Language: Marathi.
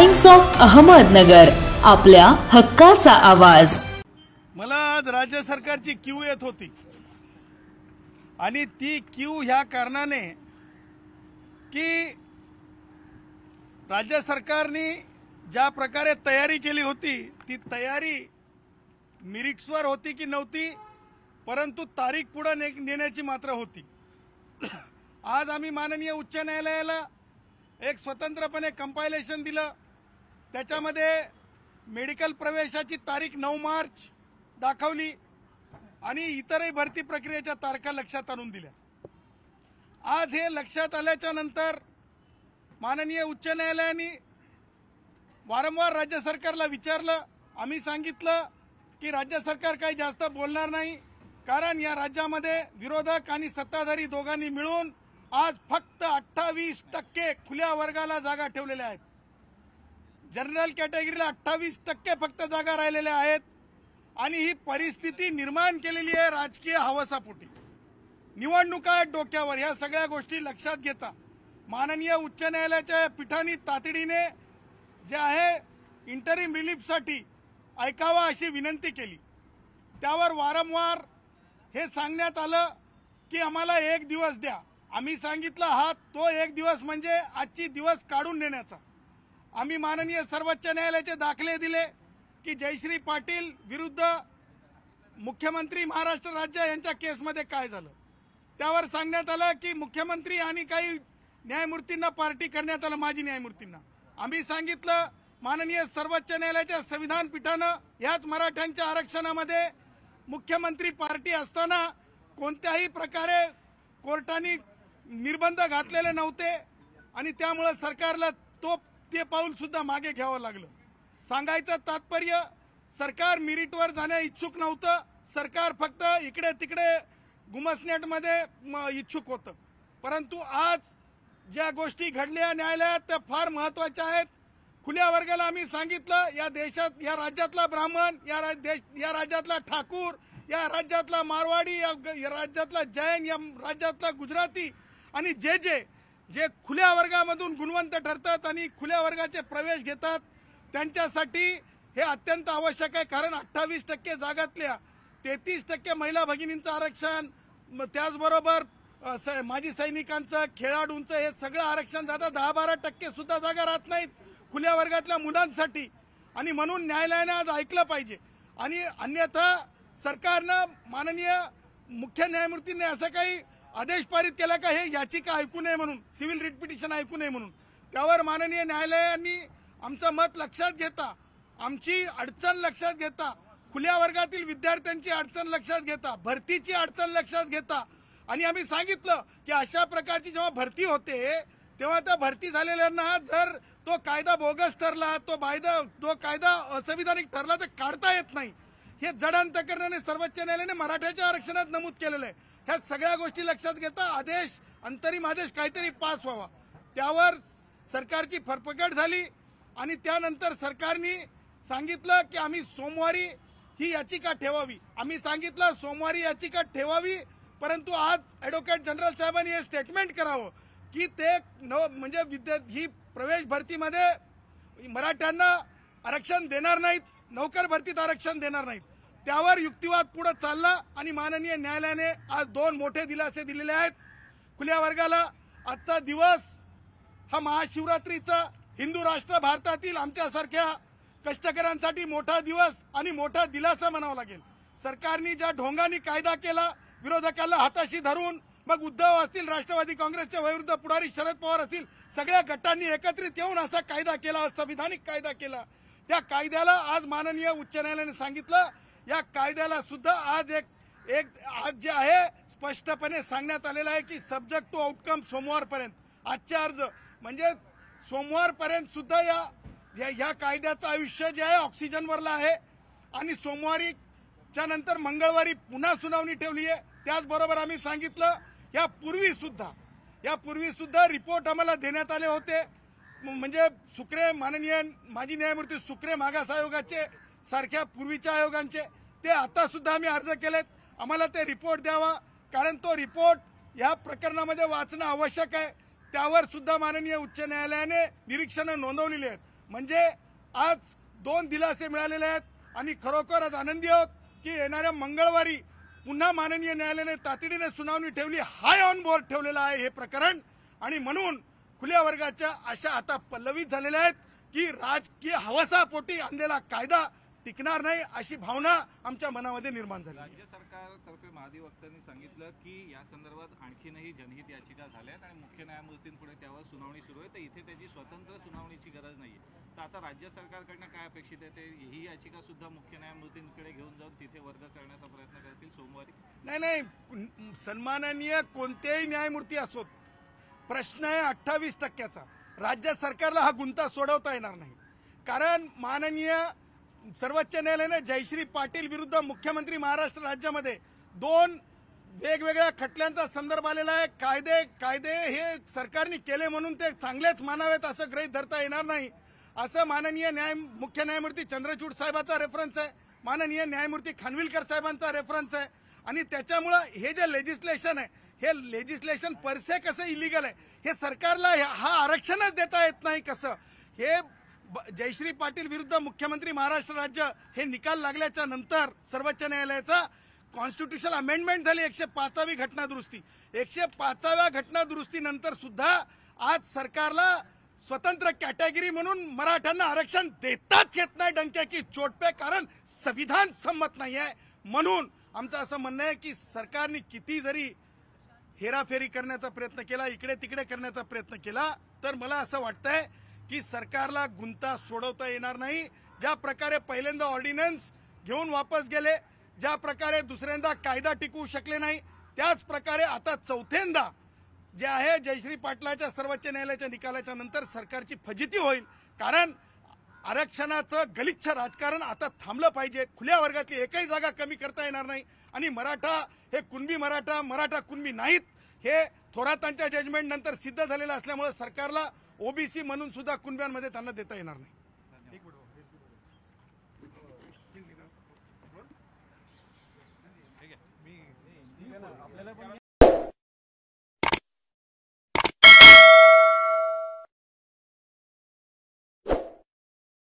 टाइम्स ऑफ अहमदनगर, आपल्या हक्काचा आवाज। मला आज राज्य सरकारची क्यू येत होती आणि ती क्यू ह्या कारणाने की राज्य सरकारने ज्या प्रकारे तयारी केली होती ती तयारी मिरिक्सवर होती की नव्हती, परंतु तारीख पुढे नेण्याची मात्र होती। आज आम्ही माननीय उच्च न्यायालयाला एक स्वतंत्रपणे कंपायलेशन दिलं, त्याच्यामध्ये मेडिकल प्रवेशाची तारीख 9 मार्च दाखवली आणि इतरही भरती प्रक्रियेच्या तारखा लक्षात आणून दिल्या। आज हे लक्षात आल्याच्या नंतर माननीय उच्च न्यायालयाने वारंवार राज्य सरकारला विचारलं। आम्ही सांगितलं की राज्य सरकार काही जास्त बोलणार नाही, कारण या राज्यामध्ये विरोधक आणि सत्ताधारी दोघांनी मिळून आज फक्त 28% खुल्या वर्गाला जागा ठेवलेल्या आहेत। जनरल कॅटेगरीला 28% फक्त जागा राहिलेल्या आहेत आणि ही परिस्थिती निर्माण केलेली आहे राजकीय हवासापोटी। निवडणुका डोक्यावर, या सगळ्या गोष्टी लक्षात घेता माननीय उच्च न्यायालयाच्या पीठाने तातडीने जे आहे इंटरिम रिलीफसाठी ऐकावा अशी विनंती केली। त्यावर वारंवार हे सांगण्यात आलं की आम्हाला 1 दिवस द्या। आम्ही सांगितलं हा तो 1 दिवस म्हणजे आजची दिवस काढून देण्याचा। आम्ही माननीय सर्वोच्च न्यायालयाचे दाखले दिले की जयश्री पाटील विरुद्ध मुख्यमंत्री महाराष्ट्र राज्य यांच्या केसमध्ये काय झालं। त्यावर सांगण्यात आलं की मुख्यमंत्री आणि काही न्यायमूर्तींना पार्टी करण्यात आलं, माजी न्यायमूर्तींना। आम्ही सांगितलं माननीय सर्वोच्च न्यायालयाच्या संविधान पीठानं याच मराठ्यांच्या आरक्षणामध्ये मुख्यमंत्री पार्टी असताना कोणत्याही प्रकारे कोर्टाने निर्बंध घातलेले नव्हते आणि त्यामुळे सरकारला ते पाऊल सुद्धा मागे घ्यावं लागलं। सांगायचं तात्पर्य, सरकार मेरिटवर जाण्या इच्छुक नव्हतं, सरकार फक्त इकडे तिकडे गुमसण्यामध्ये इच्छुक होतं। परंतु आज ज्या गोष्टी घडल्या न्यायालयात त्या फार महत्त्वाच्या आहेत। खुल्या वर्गाला आम्ही सांगितलं या देशात, या राज्यातला ब्राह्मण, या राज्यातला ठाकूर, या राज्यातला मारवाडी, या राज्यातला जैन, या राज्यातला गुजराती आणि जे खुल्या वर्गामधून गुणवंत ठरतात आणि खुल्या वर्गाचे प्रवेश घेतात त्यांच्यासाठी हे अत्यंत आवश्यक आहे। कारण 28% जागातल्या 33% महिला भगिनींचं आरक्षण, त्याचबरोबर माजी सैनिकांचं, खेळाडूंचं हे सगळं आरक्षण जातं। 10-12% सुद्धा जागा राहत नाहीत खुल्या वर्गातल्या मुलांसाठी आणि म्हणून न्यायालयाने आज ऐकलं पाहिजे। आणि अन्यथा सरकारनं माननीय मुख्य न्यायमूर्तींनी असं काही आदेश पारित केला का हे याचिका ऐकू नये म्हणून, सिव्हिल रिट पिटिशन ऐकू नये म्हणून। त्यावर माननीय न्यायालयाने आमचं मत लक्षात घेता, आमची अडचण लक्षात घेता, खुल्या वर्गातील विद्यार्थ्यांची अडचण लक्षात घेता, भरतीची अडचण लक्षात घेता आणि आम्ही सांगितलं की अशा प्रकारची जेव्हा भरती होते तेव्हा त्या भरती झालेल्यांना जर तो कायदा बोगस ठरला, तो कायदा असंविधानिक ठरला तर काढता येत नाही। हे जडांतकरणाने सर्वोच्च न्यायालयाने मराठ्याच्या आरक्षणात नमूद केलेलं आहे। ह्या सगळ्या गोष्टी लक्षात घेता अंतरिम आदेश काहीतरी पास व्हावा। त्यावर सरकारची फरफकट झाली आणि त्यानंतर सरकारने सांगितलं की आम्ही सोमवारी ही याचिका ठेवावी। आम्ही सांगितलं सोमवारी याचिका ठेवावी, परंतु आज ॲडव्होकेट जनरल साहेबांनी हे स्टेटमेंट करावं की ते म्हणजे ही प्रवेश भरतीमध्ये मराठ्यांना आरक्षण देणार नाहीत, नोकर भरतीत आरक्षण देणार नाहीत। त्यावर युक्तिवाद पुढे चालला आणि माननीय न्यायालयाने आज 2 मोठे दिलासे दिलेले आहेत खुल्या वर्गाला। आजचा दिवस हा महाशिवरात्रीचा हिंदू राष्ट्र भारतातील आमच्यासारख्या कष्टकऱ्यांसाठी मोठा दिवस आणि मोठा दिलासा म्हणावा लागेल। सरकारने ज्या ढोंगाने कायदा केला, विरोधकाला हाताशी धरून, मग उद्धव असतील, राष्ट्रवादी काँग्रेसच्या विरुद्ध पुढारी शरद पवार असतील, सगळ्या गटांनी एकत्रित येऊन असा कायदा केला, संविधानिक कायदा केला। त्या कायद्याला आज माननीय उच्च न्यायालयाने सांगितलं या कायद्याला सुद्धा आज आज जे आहे स्पष्टपणे सांगण्यात आलेलं आहे की सब्जेक्ट टू आउटकम सोमवारपर्यंत। आजचे अर्ज म्हणजे सोमवारपर्यंत सुद्धा या कायद्याचं आयुष्य जे आहे ऑक्सिजनवरला आहे आणि सोमवारीच्या नंतर मंगळवारी पुन्हा सुनावणी ठेवली आहे। त्याचबरोबर आम्ही सांगितलं यापूर्वी सुद्धा रिपोर्ट आम्हाला देण्यात आले होते, म्हणजे सुक्रे, माननीय माजी न्यायमूर्ती सुक्रे मागास आयोगाचे सारख्या पूर्वीच्या आयोगांचे, ते आता सुद्धा आम्ही अर्ज केलेत, आम्हाला ते रिपोर्ट द्यावा, कारण तो रिपोर्ट या प्रकरणामध्ये वाचणं आवश्यक आहे। त्यावर सुद्धा माननीय उच्च न्यायालयाने निरीक्षणं नोंदवलेली आहेत। म्हणजे आज 2 दिलासे मिळालेले आहेत आणि खरोखर आज आनंदी आहोत की येणाऱ्या मंगळवारी पुन्हा माननीय न्यायालयाने तातडीने सुनावणी ठेवली, हाय ऑन बोर्ड ठेवलेलं आहे हे प्रकरण आणि म्हणून खुल्या वर्गाच्या आशा आता पल्लवित झालेल्या आहेत की राजकीय हवासापोटी आणलेला कायदा टिकणार नाही अशी भावना आमच्या मनामध्ये निर्माण झाली. राज्य सरकारतर्फे महाधिवक्त्यांनी सांगितलं की या संदर्भात आणखीनही जनहित याचिका झाल्यात आणि मुख्य न्यायमूर्तींपुढे त्यावर सुनावणी सुरू आहे, तर इथे त्याची स्वतंत्र सुनावणीची गरज नाहीये. तर आता राज्य सरकारकडनं काय अपेक्षित आहे, ते ही याचिका सुद्धा मुख्य न्यायमूर्तींकडे घेऊन जाऊन तिथे वर्ग करण्याचा प्रयत्न करतील सोमवारी? नाही, सन्माननीय कोणतेही न्यायमूर्ती असोत, प्रश्न आहे 28%चा. राज्य सरकारला हा गुंता सोडवता येणार नाही. कारण माननीय सर्वोच्च न्यायालयाने जयश्री पाटील विरुद्ध मुख्यमंत्री महाराष्ट्र राज्यामध्ये 2 वेगवेगळ्या खटल्यांचा संदर्भ आलेला आहे. कायदे हे सरकारने केले म्हणून ते चांगलेच मानावेत असं गृहीत धरता येणार नाही. असं माननीय मुख्य न्यायमूर्ती चंद्रचूड साहेबांचा रेफरन्स आहे, माननीय न्यायमूर्ती खानविलकर साहेबांचा रेफरन्स आहे आणि त्याच्यामुळं हे जे लेजिस्लेशन आहे हे लेजिस्लेशन परसे कसं इलिगल आहे हे सरकारला हा आरक्षणच देता येत नाही कसं. हे जयश्री पाटील विरुद्ध मुख्यमंत्री महाराष्ट्र राज्य हे निकाल लागल्याच्या नंतर सर्वोच्च न्यायालयाचा कॉन्स्टिट्यूशनल अमेंडमेंट झाली 105वी घटना दुरुस्ती. 105व्या घटना दुरुस्तीनंतर सुद्धा आज सरकारला स्वतंत्र कॅटेगरी म्हणून मराठ्यांना आरक्षण देताच येत नाही डंक्याची चोट पे, कारण संविधान संमत नाही आहे. म्हणून आमचं असं म्हणणं आहे की सरकारने किती जरी हेराफेरी करण्याचा प्रयत्न केला, इकडे तिकडे करण्याचा प्रयत्न केला, तर मला असं वाटतंय की सरकारला गुंता सोडवता येणार नाही. ज्या प्रकारे पहिल्यांदा ऑर्डिनन्स घेऊन वापस गेले, ज्या प्रकारे दुसऱ्यांदा कायदा टिकवू शकले नाही, त्याच प्रकारे आता चौथ्यांदा जे आहे जयश्री पाटलाच्या सर्वोच्च न्यायालयाच्या निकालाच्या नंतर सरकारची फजिती होईल. कारण आरक्षणाचं गलिच्छ राजकारण आता थांबलं पाहिजे. खुल्या वर्गातली एकही जागा कमी करता येणार नाही आणि मराठा हे कुणबी मराठा कुणबी नाहीत हे थोरातांच्या जजमेंट नंतर सिद्ध झालेलं असल्यामुळे सरकारला ओबीसी म्हणून सुद्धा कुणब्यांमध्ये त्यांना देता येणार नाही. ठीक आहे.